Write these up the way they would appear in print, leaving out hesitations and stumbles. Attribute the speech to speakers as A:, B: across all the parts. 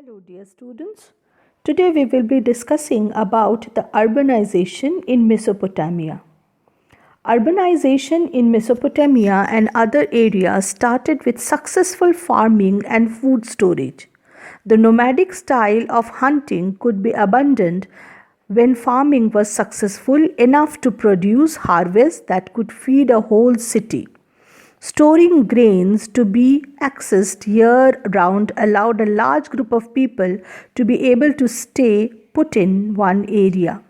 A: Hello dear students. Today we will be discussing about the urbanization in Mesopotamia. Urbanization in Mesopotamia and other areas started with successful farming and food storage. The nomadic style of hunting could be abandoned when farming was successful enough to produce harvests that could feed a whole city. Storing grains to be accessed year round allowed a large group of people to be able to stay put in one area.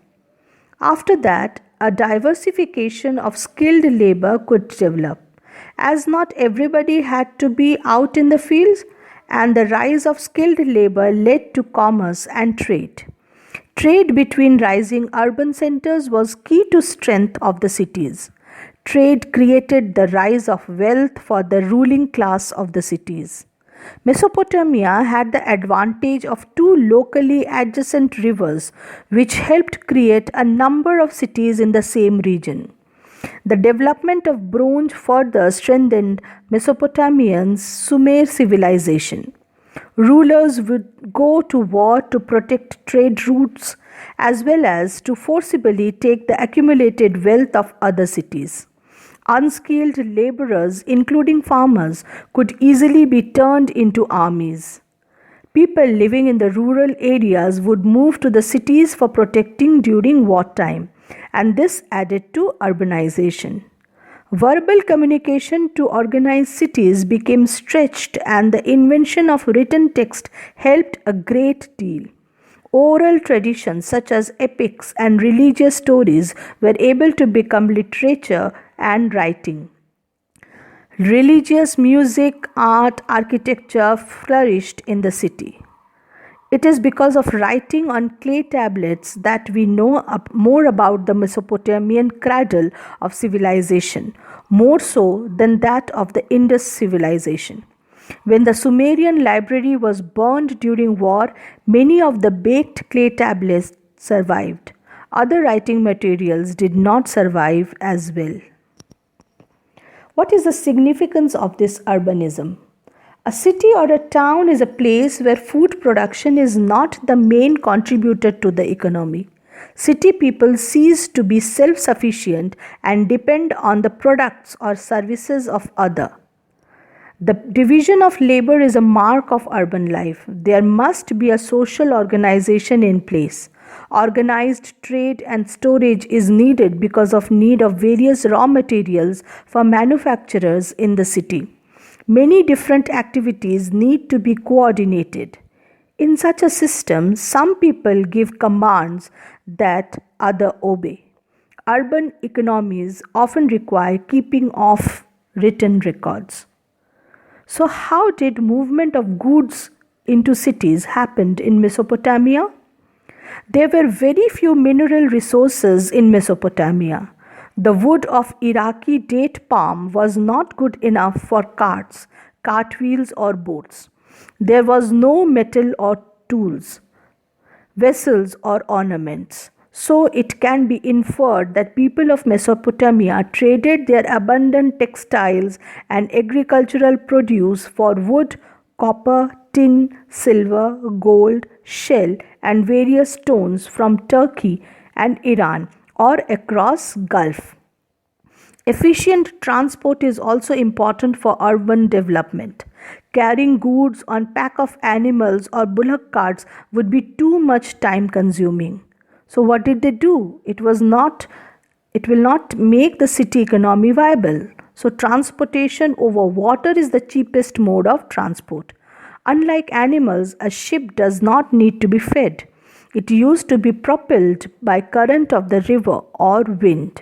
A: After that, a diversification of skilled labor could develop, as not everybody had to be out in the fields, and the rise of skilled labor led to commerce and trade. Trade between rising urban centers was key to strength of the cities. Trade created the rise of wealth for the ruling class of the cities. Mesopotamia had the advantage of two locally adjacent rivers, which helped create a number of cities in the same region. The development of bronze further strengthened Mesopotamia's Sumer civilization. Rulers would go to war to protect trade routes as well as to forcibly take the accumulated wealth of other cities. Unskilled laborers, including farmers, could easily be turned into armies. People living in the rural areas would move to the cities for protecting during wartime, and this added to urbanization. Verbal communication to organize cities became stretched, and the invention of written text helped a great deal. Oral traditions such as epics and religious stories were able to become literature and writing. Religious music, art, architecture flourished in the city. It is because of writing on clay tablets that we know more about the Mesopotamian cradle of civilization, more so than that of the Indus civilization. When the Sumerian library was burned during war, many of the baked clay tablets survived. Other writing materials did not survive as well. What is the significance of this urbanism? A city or a town is a place where food production is not the main contributor to the economy. City people cease to be self-sufficient and depend on the products or services of others. The division of labor is a mark of urban life. There must be a social organization in place. Organized trade and storage is needed because of need of various raw materials for manufacturers in the city. Many different activities need to be coordinated. In such a system, some people give commands that others obey. Urban economies often require keeping of written records. So how did movement of goods into cities happened in Mesopotamia? There were very few mineral resources in Mesopotamia. The wood of Iraqi date palm was not good enough for carts, cartwheels or boats. There was no metal or tools, vessels or ornaments. So it can be inferred that people of Mesopotamia traded their abundant textiles and agricultural produce for wood, copper, tin, silver, gold, shell and various stones from Turkey and Iran or across Gulf. Efficient transport is also important for urban development. Carrying goods on pack of animals or bullock carts would be too much time consuming. So what did they do? It will not make the city economy viable. So transportation over water is the cheapest mode of transport. Unlike animals, a ship does not need to be fed. It used to be propelled by current of the river or wind.